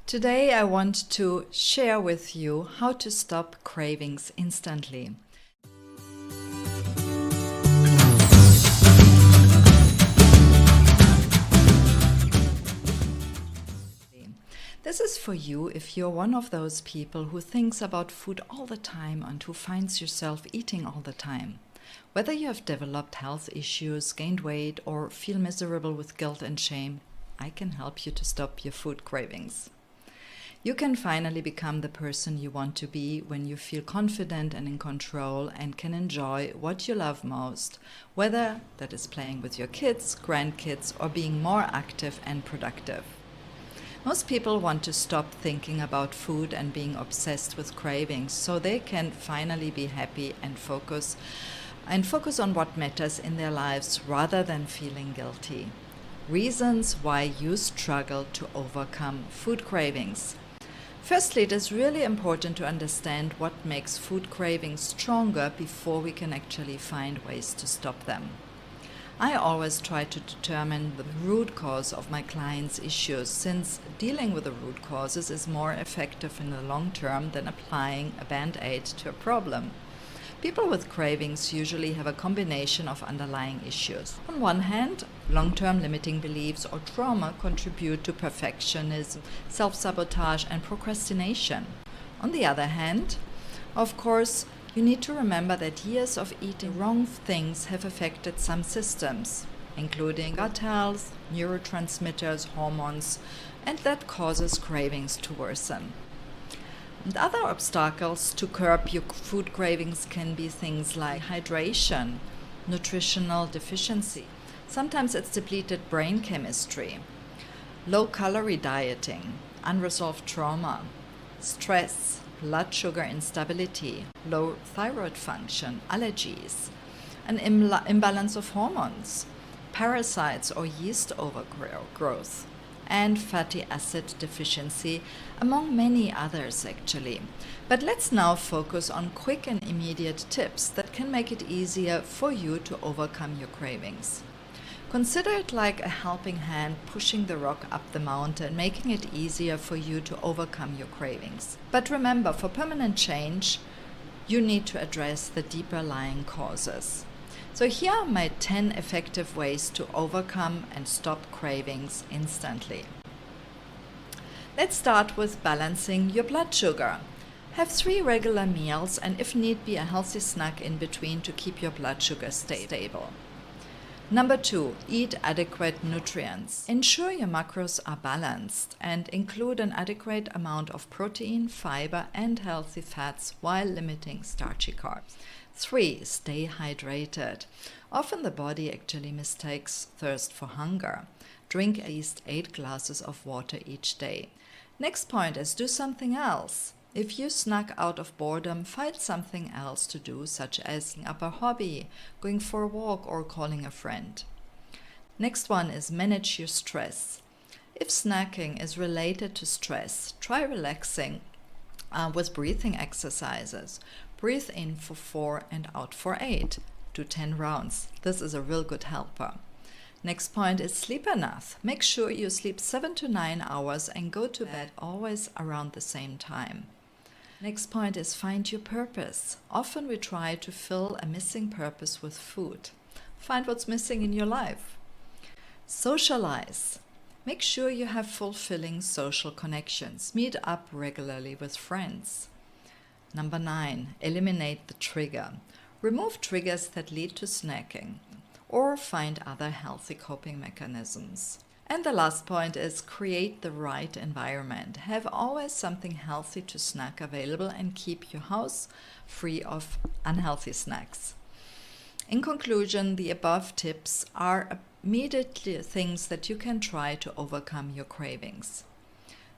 Today I want to share with you how to stop cravings instantly. This is for you if you're one of those people who thinks about food all the time and who finds yourself eating all the time. Whether you have developed health issues, gained weight, or feel miserable with guilt and shame, I can help you to stop your food cravings. You can finally become the person you want to be when you feel confident and in control and can enjoy what you love most, whether that is playing with your kids, grandkids, or being more active and productive. Most people want to stop thinking about food and being obsessed with cravings so they can finally be happy and focus on what matters in their lives rather than feeling guilty. Reasons why you struggle to overcome food cravings. Firstly, it is really important to understand what makes food cravings stronger before we can actually find ways to stop them. I always try to determine the root cause of my clients' issues, since dealing with the root causes is more effective in the long term than applying a band-aid to a problem. People with cravings usually have a combination of underlying issues. On one hand, long-term limiting beliefs or trauma contribute to perfectionism, self-sabotage, and procrastination. On the other hand, of course, you need to remember that years of eating wrong things have affected some systems, including gut health, neurotransmitters, hormones, and that causes cravings to worsen. And other obstacles to curb your food cravings can be things like hydration, nutritional deficiency. Sometimes it's depleted brain chemistry, low-calorie dieting, unresolved trauma, stress, blood sugar instability, low thyroid function, allergies, an imbalance of hormones, parasites or yeast overgrowth, and fatty acid deficiency, among many others actually. But let's now focus on quick and immediate tips that can make it easier for you to overcome your cravings. Consider it like a helping hand pushing the rock up the mountain, making it easier for you to overcome your cravings. But remember, for permanent change, you need to address the deeper lying causes. So here are my 10 effective ways to overcome and stop cravings instantly. Let's start with balancing your blood sugar. Have 3 regular meals and if need be a healthy snack in between to keep your blood sugar stable. Number 2, eat adequate nutrients. Ensure your macros are balanced and include an adequate amount of protein, fiber, and healthy fats while limiting starchy carbs. 3, stay hydrated. Often the body actually mistakes thirst for hunger. Drink at least 8 glasses of water each day. Next point is do something else. If you snack out of boredom, find something else to do, such as picking up a hobby, going for a walk, or calling a friend. Next one is manage your stress. If snacking is related to stress, try relaxing with breathing exercises. Breathe in for 4 and out for 8. Do 10 rounds. This is a real good helper. Next point is sleep enough. Make sure you sleep 7 to 9 hours and go to bed always around the same time. Next point is find your purpose. Often we try to fill a missing purpose with food. Find what's missing in your life. Socialize. Make sure you have fulfilling social connections. Meet up regularly with friends. Number 9, eliminate the trigger. Remove triggers that lead to snacking or find other healthy coping mechanisms. And the last point is create the right environment. Have always something healthy to snack available and keep your house free of unhealthy snacks. In conclusion, the above tips are immediately things that you can try to overcome your cravings.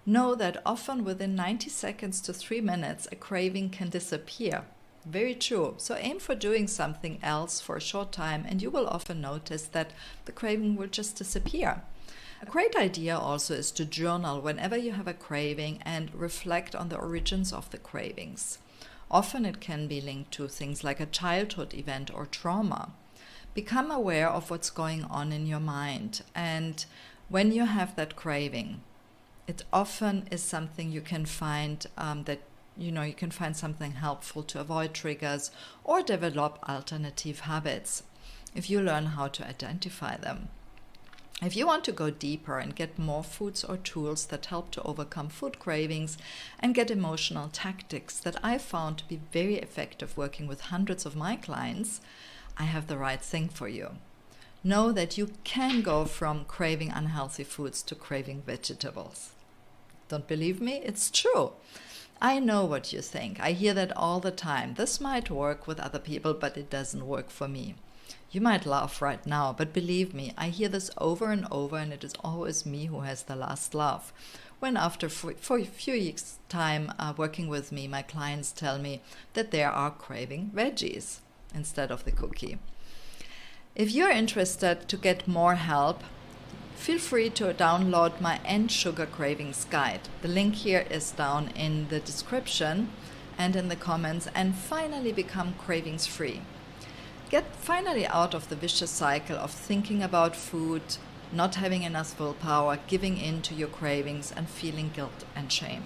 Know that often within 90 seconds to 3 minutes, a craving can disappear. Very true. So aim for doing something else for a short time and you will often notice that the craving will just disappear. A great idea also is to journal whenever you have a craving and reflect on the origins of the cravings. Often it can be linked to things like a childhood event or trauma. Become aware of what's going on in your mind, and when you have that craving, It often is something you can find you can find something helpful to avoid triggers or develop alternative habits if you learn how to identify them. If you want to go deeper and get more foods or tools that help to overcome food cravings and get emotional tactics that I found to be very effective working with hundreds of my clients, I have the right thing for you. Know that you can go from craving unhealthy foods to craving vegetables. Don't believe me? It's true. I know what you think. I hear that all the time. This might work with other people, but it doesn't work for me. You might laugh right now, but believe me, I hear this over and over, and it is always me who has the last laugh. When after for a few weeks' time working with me, my clients tell me that they are craving veggies instead of the cookie. If you're interested to get more help, feel free to download my End Sugar Cravings Guide. The link here is down in the description and in the comments, and finally become cravings free. Get finally out of the vicious cycle of thinking about food, not having enough willpower, giving in to your cravings, and feeling guilt and shame.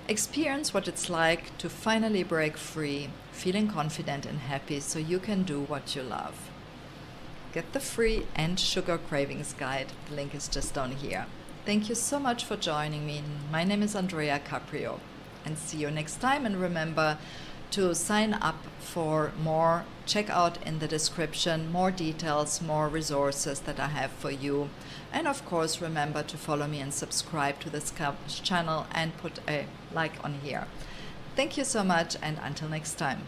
Experience what it's like to finally break free, feeling confident and happy so you can do what you love. Get the free End Sugar Cravings Guide. The link is just down here. Thank you so much for joining me. My name is Andrea Caprio, and see you next time. And remember to sign up for more. Check out in the description more details, more resources that I have for you. And of course, remember to follow me and subscribe to this channel and put a like on here. Thank you so much, and until next time.